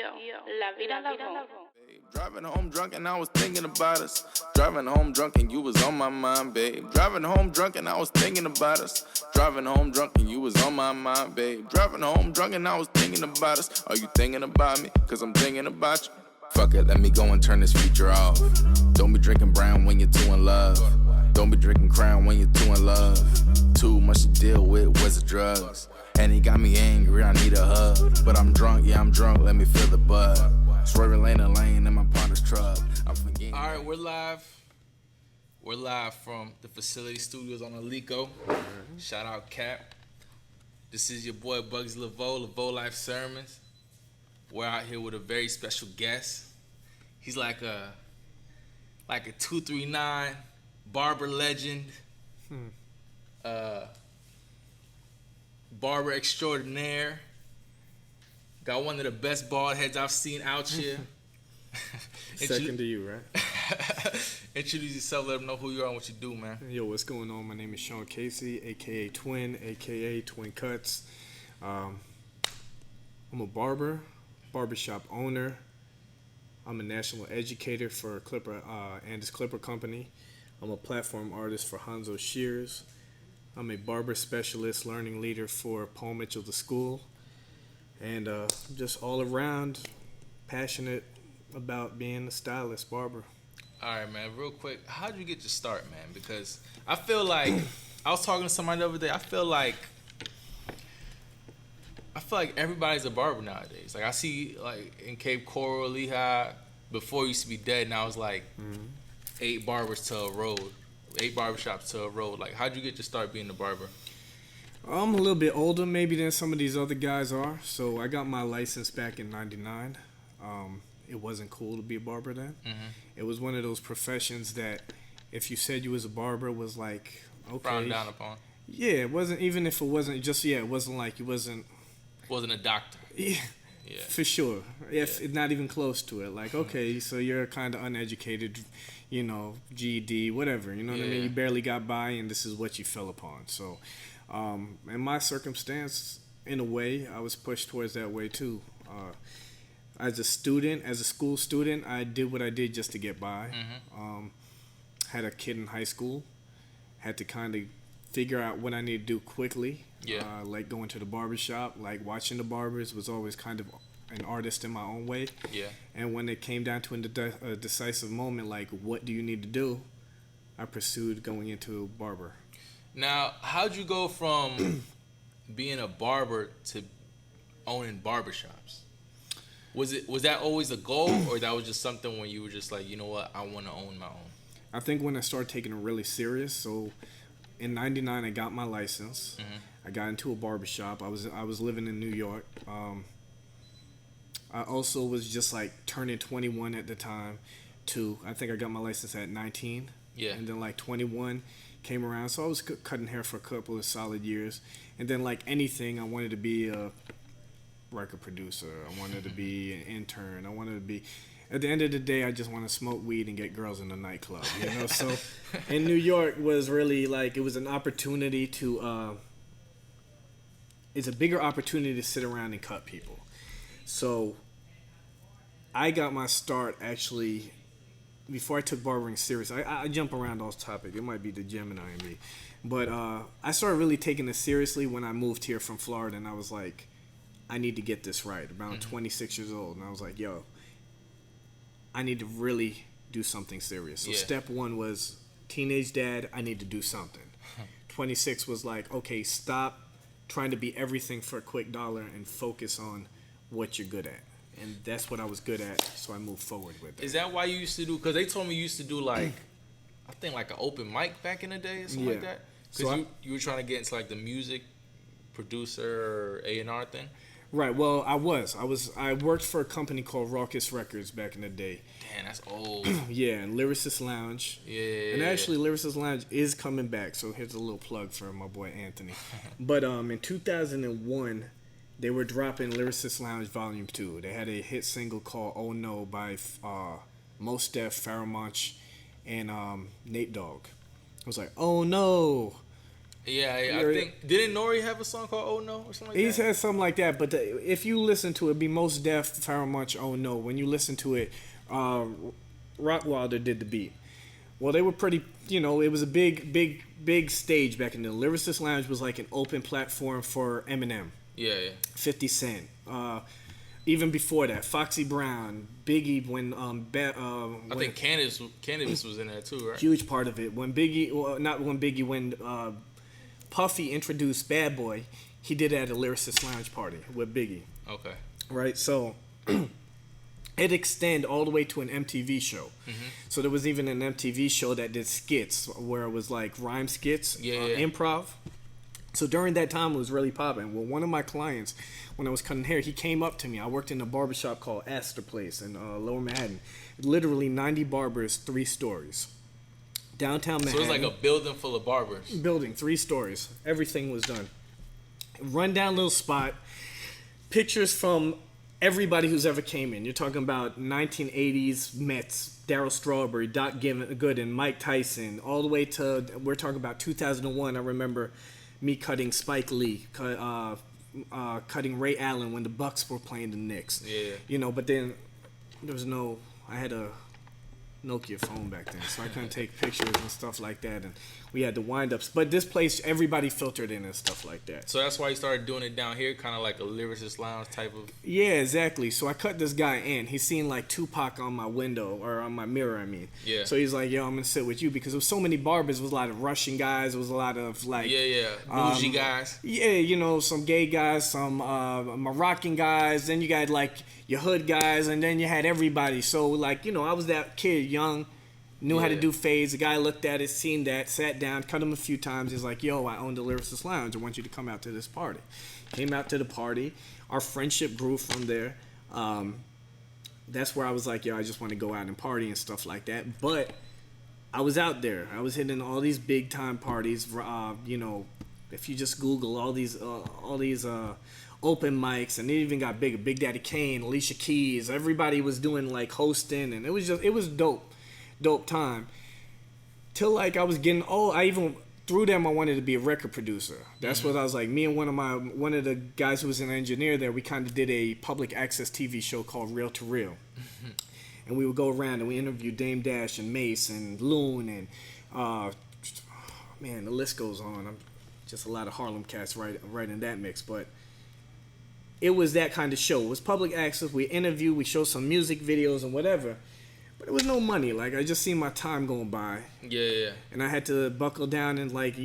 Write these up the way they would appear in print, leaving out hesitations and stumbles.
La vida Lavo. Driving home drunk and I was thinking about us. Driving home drunk and you was on my mind, babe. Driving home drunk and I was thinking about us. Driving home drunk and you was on my mind, babe. Driving home drunk and I was thinking about us. Are you thinking about me? Cause I'm thinking about you. Fuck it, let me go and turn this feature off. Don't be drinking brown when you're too in love. Don't be drinking crown when you're too in love. Too much to deal with, where's the drugs? And he got me angry, I need a hug. But I'm drunk, yeah, I'm drunk, let me feel the bud. Swerving lane to lane in my partner's truck. I'm forgetting. All right, we're live. We're live from the facility studios on Alico. Shout out Cap. This is your boy Bugsy Lavoelife Sermons. We're out here with a very special guest. He's like a 239 barber legend. Barber extraordinaire. Got one of the best bald heads I've seen out here. Second to you, right? Introduce yourself, let them know who you are and what you do, man. Yo, what's going on? My name is Sean Casey, a.k.a. Twin, a.k.a. TwinCutz. I'm a barber, barbershop owner. I'm a national educator for Andis Clipper Company. I'm a platform artist for Hanzo Shears. I'm a barber specialist, learning leader for Paul Mitchell The School. And just all around passionate about being a stylist barber. All right, man, real quick, how'd you get your start, man? Because I feel like, I was talking to somebody the other day, I feel like everybody's a barber nowadays. Like, I see, like, in Cape Coral, Lehigh, before it used to be dead, now it's like 8 barbers to a road, 8 barbershops to a road. Like, how'd you get your start being a barber? I'm a little bit older maybe than some of these other guys are. So I got my license back in 99. It wasn't cool to be a barber then. It was one of those professions that if you said you was a barber, it was like, okay. Frowned down upon. Yeah, it wasn't, even if it wasn't just, it wasn't like you wasn't a doctor. Yeah, for sure. If not even close to it. Like, okay, so you're kind of uneducated, GED, whatever. You know what I mean? You barely got by, and this is what you fell upon. So, in my circumstance, in a way, I was pushed towards that way too. As a school student, I did what I did just to get by. Had a kid in high school. Had to kind of figure out what I need to do quickly. Like going to the barbershop, like watching the barbers, was always kind of an artist in my own way. And when it came down to a decisive moment, like what do you need to do, I pursued going into a barber. Now, how'd you go from being a barber to owning barbershops? Was that always a goal, or that was just something when you were just like, you know what, I want to own my own? I think when I started taking it really serious, so in 99 I got my license. I got into a barbershop. I was living in New York. I also was just like turning 21 at the time too. I think I got my license at 19. And then like 21 came around, so I was cutting hair for a couple of solid years. And then like anything, I wanted to be a record producer. I wanted to be an intern. I wanted to be, at the end of the day, I just want to smoke weed and get girls in the nightclub, So in New York was really like, it was an opportunity to, it's a bigger opportunity to sit around and cut people. So I got my start actually before I took barbering serious. I jump around those topics. It might be the Gemini in me. But I started really taking it seriously when I moved here from Florida, and I was like, I need to get this right. Around 26 years old. And I was like, yo, I need to really do something serious. So step one was teenage dad, I need to do something. 26 was like, okay, stop trying to be everything for a quick dollar and focus on what you're good at. And that's what I was good at, so I moved forward with it. Is that why you used to do, because they told me you used to do like, I think like an open mic back in the day or something like that? Because you were trying to get into like the music producer or A&R thing? Right, well, I worked for a company called Rawkus Records back in the day. Damn, that's old. And Lyricist Lounge. And actually, Lyricist Lounge is coming back, so here's a little plug for my boy Anthony. But in 2001, they were dropping Lyricist Lounge Volume 2. They had a hit single called Oh No by Mos Def, Pharoah Monch, and Nate Dogg. I was like, oh no, Yeah, I think didn't Nori have a song called "Oh No" or something like He's that? had something like that, but if you listen to it, be Most Def, Pharoah Monch, "Oh No." When you listen to it, Rottweiler did the beat. Well, they were pretty. It was a big stage back in the Lyricist Lounge was like an open platform for Eminem. Yeah. 50 Cent. Even before that, Foxy Brown, Biggie. When I think Candace was in there too, right? Huge part of it. When Puffy introduced Bad Boy, he did it at a Lyricist Lounge party with Biggie. Okay. Right, so it extended all the way to an MTV show. Mm-hmm. So there was even an MTV show that did skits where it was like rhyme skits, improv. So during that time, it was really popping. Well, one of my clients, when I was cutting hair, he came up to me. I worked in a barbershop called Astor Place in Lower Manhattan. Literally 90 barbers, 3 stories. Downtown Manhattan. So it was like a building full of barbers. Building, 3 stories. Everything was done. Rundown little spot. Pictures from everybody who's ever came in. You're talking about 1980s Mets, Darryl Strawberry, Doc Gooden, Mike Tyson, all the way to, we're talking about 2001. I remember me cutting Spike Lee, cutting Ray Allen when the Bucks were playing the Knicks. Yeah. But then there was I had a Nokia phone back then, so I couldn't take pictures and stuff like that, and we had the wind-ups. But this place, everybody filtered in and stuff like that. So that's why you started doing it down here, kind of like a Lyricist Lounge type of... Yeah, exactly. So I cut this guy in. He's seen like Tupac on my window, or on my mirror, I mean. Yeah. So he's like, yo, I'm going to sit with you, because there was so many barbers. There was a lot of Russian guys. There was a lot of like... Yeah. Bougie guys. Yeah, some gay guys, some Moroccan guys. Then you got like your hood guys, and then you had everybody. So like, I was that kid, young, knew how to do fades. The guy looked at it, seen that, sat down, cut him a few times. He's like, yo, I own the Lyricist Lounge. I want you to come out to this party. Came out to the party. Our friendship grew from there. That's where I was like, yo, I just want to go out and party and stuff like that. But I was out there. I was hitting all these big time parties. If you just Google all these open mics, and it even got bigger. Big Daddy Kane, Alicia Keys, everybody was doing like hosting, and it was dope time. Till like I was getting old. I even through them I wanted to be a record producer. That's what I was like. Me and one of the guys who was an engineer there, we kind of did a public access TV show called Real to Real, and we would go around and we interviewed Dame Dash and Mace and Loon and man, the list goes on. I'm just a lot of Harlem cats right in that mix, but it was that kind of show. It was public access. We interviewed, we showed some music videos and whatever. But it was no money. Like, I just seen my time going by. Yeah. And I had to buckle down and, like,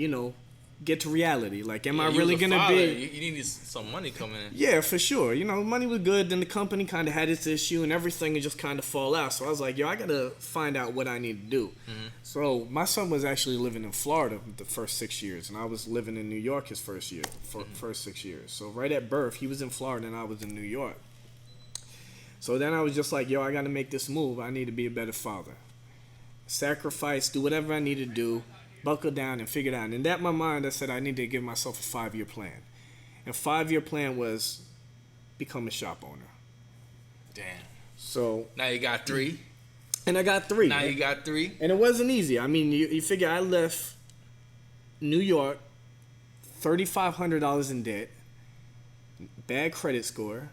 get to reality. Like, am I really going to be... You needed some money coming in. Yeah, for sure. Money was good. Then the company kind of had its issue and everything would just kind of fall out. So I was like, yo, I got to find out what I need to do. Mm-hmm. So my son was actually living in Florida the first 6 years. And I was living in New York his first 6 years. So right at birth, he was in Florida and I was in New York. So then I was just like, yo, I got to make this move. I need to be a better father. Sacrifice, do whatever I need to do, buckle down and figure it out. And in that my mind, I said I need to give myself a 5-year plan. And 5-year plan was become a shop owner. Damn. So now you got 3. And I got 3. Now you got 3. And it wasn't easy. I mean, you figure I left New York, $3,500 in debt, bad credit score.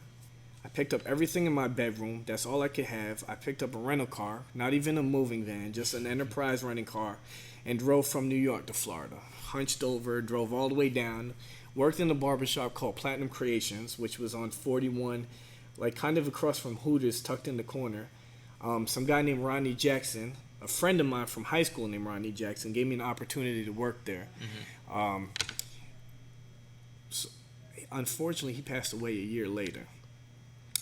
I picked up everything in my bedroom. That's all I could have. I picked up a rental car, not even a moving van, just an enterprise renting car, and drove from New York to Florida. Hunched over, drove all the way down, worked in a barbershop called Platinum Creations, which was on 41, like kind of across from Hooters, tucked in the corner. Some guy named Rodney Jackson, a friend of mine from high school named Rodney Jackson, gave me an opportunity to work there. Mm-hmm. So, unfortunately, he passed away a year later.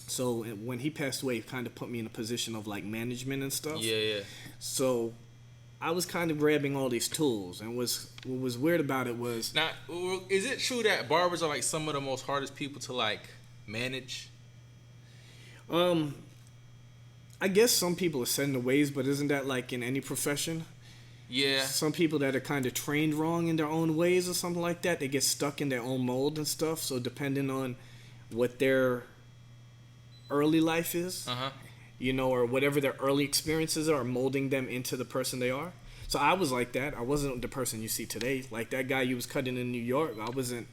So when he passed away, it kind of put me in a position of like management and stuff. Yeah. So I was kind of grabbing all these tools, and what was weird about it was... Now, is it true that barbers are like some of the most hardest people to like manage? I guess some people are set in the ways, but isn't that like in any profession? Yeah. Some people that are kind of trained wrong in their own ways or something like that, they get stuck in their own mold and stuff. So depending on what their early life is, or whatever their early experiences are molding them into the person they are. So I was like that. I wasn't the person you see today. Like that guy you was cutting in New York. I wasn't.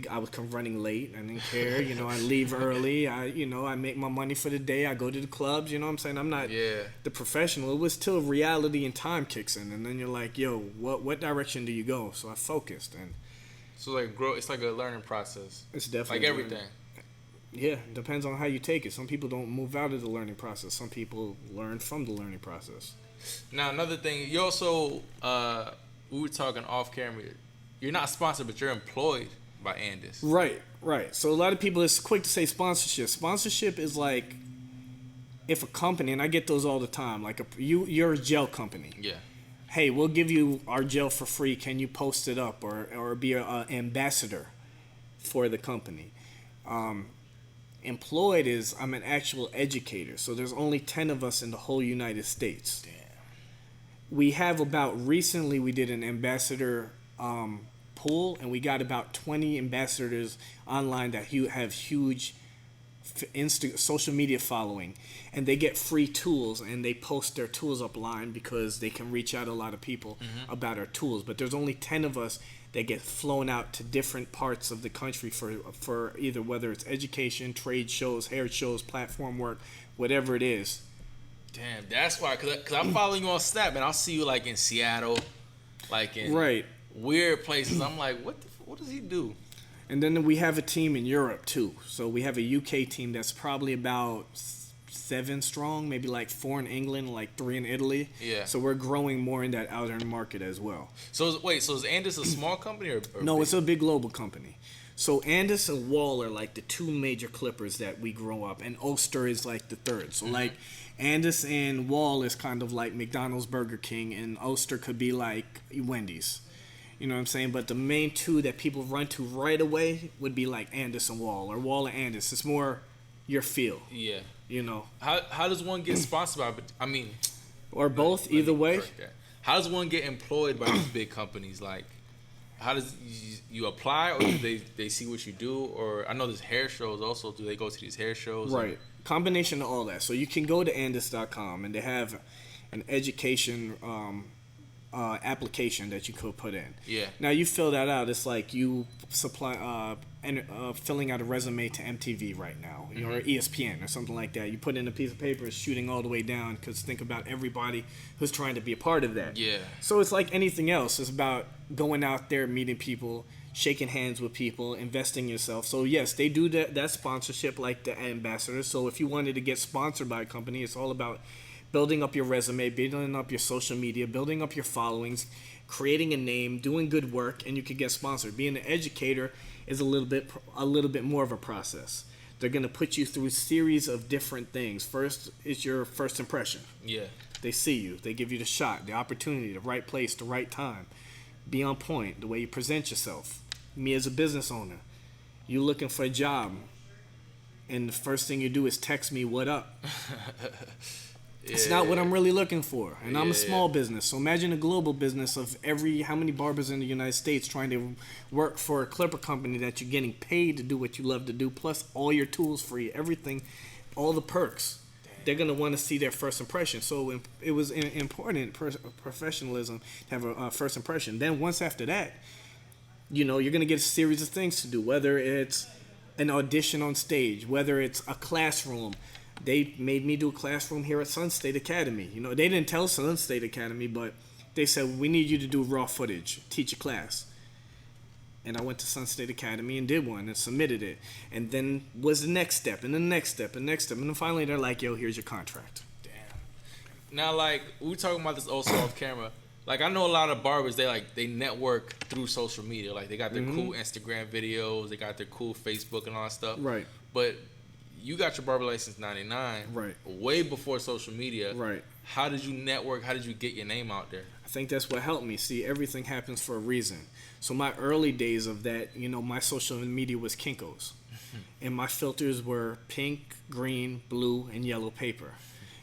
I was running late. I didn't care. You know, I leave early. I make my money for the day. I go to the clubs. You know what I'm saying? I'm not the professional. It was till reality and time kicks in, and then you're like, yo, what direction do you go? So I focused, and so like grow. It's like a learning process. It's definitely like everything. Yeah, depends on how you take it. Some people don't move out of the learning process. Some people learn from the learning process. Now another thing, you also we were talking off camera. You're not sponsored, but you're employed by Andis. Right. So a lot of people, it's quick to say sponsorship. Sponsorship is like if a company, and I get those all the time, like you're a gel company. Yeah. Hey, we'll give you our gel for free. Can you post it up or be an ambassador for the company? Employed is I'm an actual educator. So there's only 10 of us in the whole United States. Damn. We have recently we did an ambassador pool, and we got about 20 ambassadors online that have huge social media following, and they get free tools, and they post their tools upline because they can reach out to a lot of people about our tools. But there's only 10 of us that get flown out to different parts of the country for either whether it's education, trade shows, hair shows, platform work, whatever it is. Damn, that's why, cause I'm following you on Snap, and I'll see you like in Seattle, like in weird places. I'm like, what does he do? And then we have a team in Europe too. So we have a UK team that's probably about 7 strong, maybe like 4 in England, like 3 in Italy. Yeah. So we're growing more in that outer market as well. So is Andis a small company or no? big? It's a big global company. So Andis and Wall are like the 2 major clippers that we grow up, and Ulster is like the 3rd. So like Andis and Wall is kind of like McDonald's, Burger King, and Ulster could be like Wendy's. You know what I'm saying? But the main 2 that people run to right away would be like Andis and Wall, or Wall and Andis. It's more your feel. Yeah. You know. How does one get sponsored by? Or both. Either way. How does one get employed by these big companies? Like, how does you apply, or do they see what you do? Or I know there's hair shows also. Do they go to these hair shows? Right. Combination of all that. So you can go to Andis.com, and they have an education application that you could put in. Yeah. Now you fill that out. It's like you supply filling out a resume to MTV right now, or ESPN or something like that. You put in a piece of paper, it's shooting all the way down, because think about everybody who's trying to be a part of that. Yeah. So it's like anything else. It's about going out there, meeting people, shaking hands with people, investing in yourself. So yes, they do that sponsorship like the ambassadors. So if you wanted to get sponsored by a company, it's all about building up your resume, building up your social media, building up your followings, creating a name, doing good work, and you could get sponsored. Being an educator is a little bit more of a process. They're going to put you through a series of different things. First is your first impression. Yeah. They see you. They give you the shot, the opportunity, the right place, the right time. Be on point, the way you present yourself. Me as a business owner, you looking for a job, and the first thing you do is text me, what up? It's not what I'm really looking for. And I'm a small business. So imagine a global business of how many barbers in the United States trying to work for a clipper company that you're getting paid to do what you love to do, plus all your tools free, everything, all the perks. They're going to want to see their first impression. So it was important, professionalism, to have a first impression. Then once after that, you're going to get a series of things to do, whether it's an audition on stage, whether it's a classroom. They made me do a classroom here at Sun State Academy. They didn't tell Sun State Academy, but they said, we need you to do raw footage, teach a class. And I went to Sun State Academy and did one and submitted it. And then was the next step, and the next step, and next step. And then finally they're like, yo, here's your contract. Damn. Now, like, we were talking about this also off camera. Like, I know a lot of barbers, they network through social media. Like, they got their cool Instagram videos, they got their cool Facebook and all that stuff. Right. But you got your barber license 99, right? Way before social media, right? How did you network? How did you get your name out there? I think that's what helped me. See, everything happens for a reason. So my early days of that, my social media was Kinko's, and my filters were pink, green, blue, and yellow paper.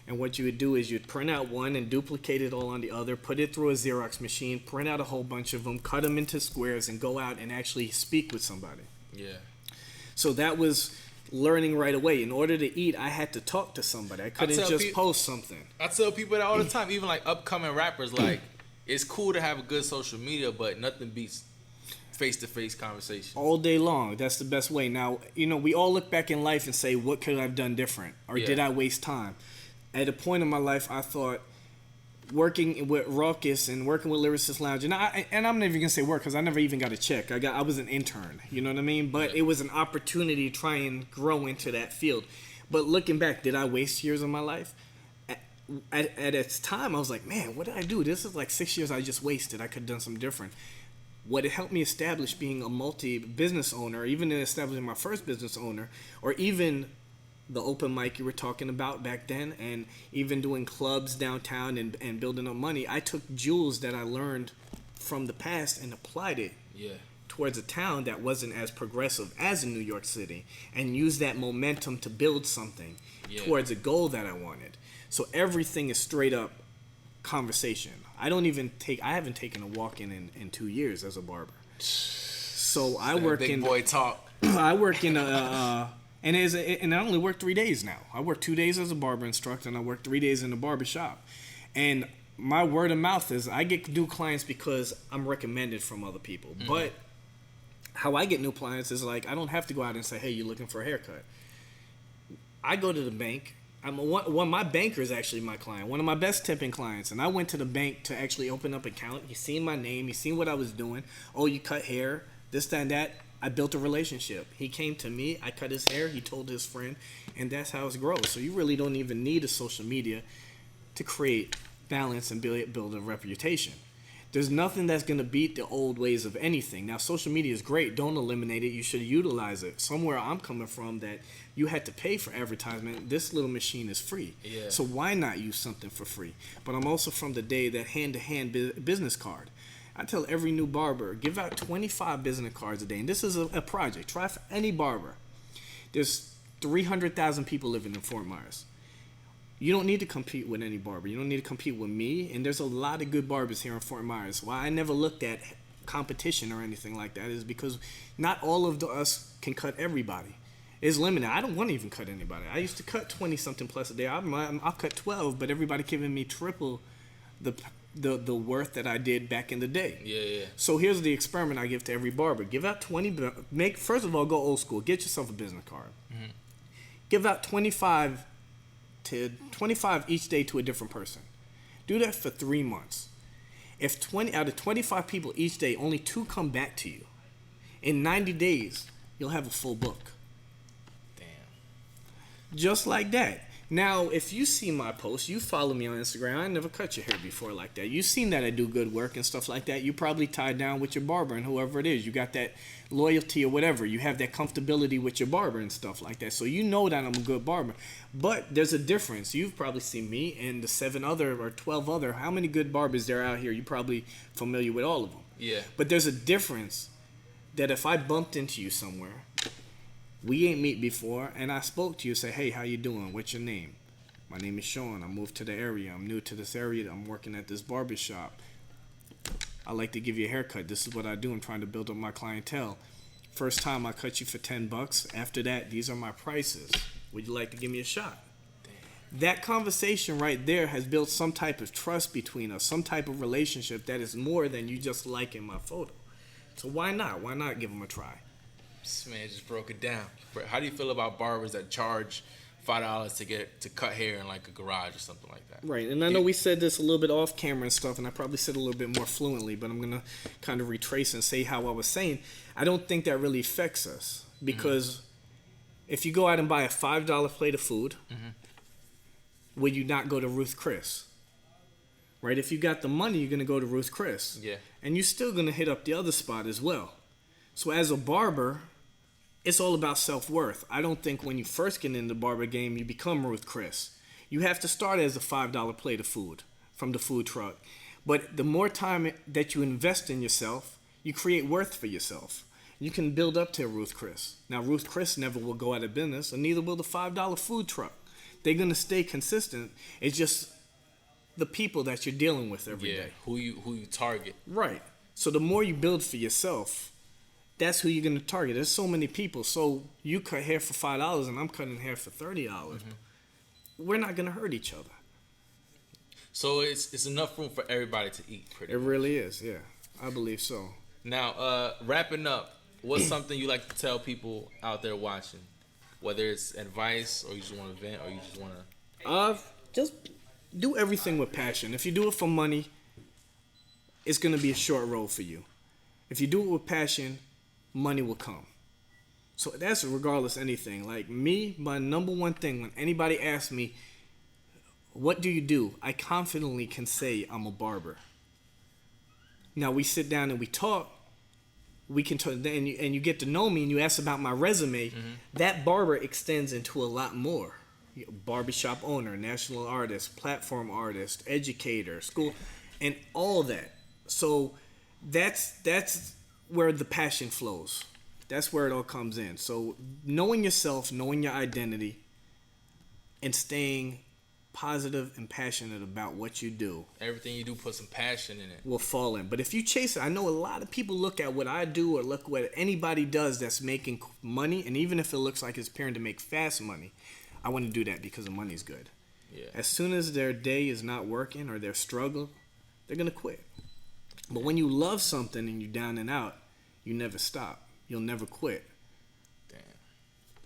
And what you would do is you'd print out one and duplicate it all on the other, put it through a Xerox machine, print out a whole bunch of them, cut them into squares, and go out and actually speak with somebody. Yeah. So that was learning right away. In order to eat, I had to talk to somebody. I couldn't just post something. I tell people that all the time, even like upcoming rappers, like, it's cool to have a good social media, but nothing beats face-to-face conversation. All day long. That's the best way. Now, we all look back in life and say, what could I have done different? Or did I waste time? At a point in my life, I thought working with Rawkus and working with Lyricist Lounge, and I'm not even gonna say work because I never even got a check. I was an intern, you know what I mean? But it was an opportunity to try and grow into that field. But looking back, did I waste years of my life? At its time, I was like, man, what did I do? This is like 6 years I just wasted. I could have done something different. What it helped me establish being a multi-business owner, even in establishing my first business owner, or even the open mic you were talking about back then, and even doing clubs downtown and building up money, I took jewels that I learned from the past and applied it towards a town that wasn't as progressive as in New York City, and used that momentum to build something towards a goal that I wanted. So everything is straight up conversation. I haven't taken a walk in 2 years as a barber. So I work big boy talk. I work in and I only work 3 days now. I work 2 days as a barber instructor, and I work 3 days in the barbershop. And my word of mouth is I get new clients because I'm recommended from other people. Mm-hmm. But how I get new clients is like I don't have to go out and say, hey, you looking for a haircut? I go to the bank. My banker is actually my client, one of my best tipping clients. And I went to the bank to actually open up an account. He seen my name. He seen what I was doing. Oh, you cut hair, this, that, and that. I built a relationship. He came to me. I cut his hair. He told his friend. And that's how it grows. So you really don't even need a social media to create balance and build a reputation. There's nothing that's going to beat the old ways of anything. Now, social media is great. Don't eliminate it. You should utilize it. Somewhere I'm coming from that you had to pay for advertisement. This little machine is free. Yeah. So why not use something for free? But I'm also from the day that hand-to-hand business card. I tell every new barber, give out 25 business cards a day. And this is a project. Try for any barber. There's 300,000 people living in Fort Myers. You don't need to compete with any barber. You don't need to compete with me. And there's a lot of good barbers here in Fort Myers. Why I never looked at competition or anything like that is because not all of us can cut everybody. It's limited. I don't want to even cut anybody. I used to cut 20-something plus a day. I'll cut 12, but everybody giving me triple the worth that I did back in the day. Yeah. So here's the experiment I give to every barber. Give out 20. First of all, go old school. Get yourself a business card. Mm-hmm. Give out 25 each day to a different person. Do that for 3 months. If 20 out of 25 people each day, only 2 come back to you, in 90 days, you'll have a full book. Damn. Just like that. Now, if you see my posts, you follow me on Instagram. I never cut your hair before like that. You've seen that I do good work and stuff like that. You probably tied down with your barber and whoever it is. You got that loyalty or whatever. You have that comfortability with your barber and stuff like that. So you know that I'm a good barber. But there's a difference. You've probably seen me and the 7 other or 12 other. How many good barbers there are out here? You're probably familiar with all of them. Yeah. But there's a difference that if I bumped into you somewhere, we ain't meet before, and I spoke to you, say, hey, how you doing? What's your name? My name is Sean. I moved to the area. I'm new to this area. I'm working at this barbershop. I like to give you a haircut. This is what I do. I'm trying to build up my clientele. First time I cut you for $10. After that, these are my prices. Would you like to give me a shot? Damn. That conversation right there has built some type of trust between us, some type of relationship that is more than you just liking my photo. So why not? Why not give them a try? This man just broke it down. How do you feel about barbers that charge $5 to cut hair in like a garage or something like that? Right, and I know we said this a little bit off camera and stuff, and I probably said a little bit more fluently, but I'm gonna kind of retrace and say how I was saying. I don't think that really affects us because if you go out and buy a $5 plate of food, would you not go to Ruth Chris? Right, if you got the money, you're gonna go to Ruth Chris. Yeah, and you're still gonna hit up the other spot as well. So as a barber, it's all about self-worth. I don't think when you first get in the barber game, you become Ruth Chris. You have to start as a $5 plate of food from the food truck. But the more time that you invest in yourself, you create worth for yourself. You can build up to Ruth Chris. Now, Ruth Chris never will go out of business, and neither will the $5 food truck. They're going to stay consistent. It's just the people that you're dealing with every day. Who you target. Right. So the more you build for yourself, that's who you're going to target. There's so many people. So you cut hair for $5 and I'm cutting hair for $30. We're not going to hurt each other. So it's enough room for everybody to eat. Pretty much. Really is. Yeah, I believe so. Now, wrapping up, what's something you like to tell people out there watching? Whether it's advice or you just want to vent or you just want to... Just do everything with passion. If you do it for money, it's going to be a short road for you. If you do it with passion, money will come. So that's regardless anything. Like me, my number one thing, when anybody asks me, what do you do? I confidently can say I'm a barber. Now we sit down and we talk. We can talk, and you get to know me, and you ask about my resume. Mm-hmm. That barber extends into a lot more. Barbershop owner, national artist, platform artist, educator, school, and all that. So that's where the passion flows. That's where it all comes in. So knowing yourself, knowing your identity, and staying positive and passionate about what you do. Everything you do, put some passion in it. Will fall in. But if you chase it, I know a lot of people look at what I do or look what anybody does that's making money, and even if it looks like it's appearing to make fast money, I want to do that because the money's good. Yeah. As soon as their day is not working or their struggle, they're going to quit. But when you love something and you're down and out, you never stop. You'll never quit. Damn.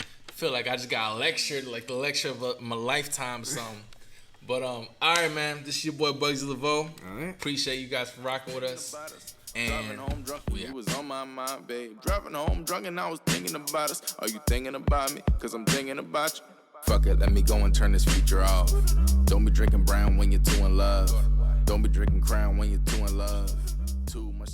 I feel like I just got lectured, like the lecture of my lifetime or something. But all right, man. This is your boy Bugsy Lavoe. All right. Appreciate you guys for rocking with us. And driving home drunk, you was on my mind, babe. Driving home drunk and I was thinking about us. Are you thinking about me? Cause I'm thinking about you. Fuck it, let me go and turn this feature off. Don't be drinking brown when you're too in love. Don't be drinking crown when you're too in love. Too much.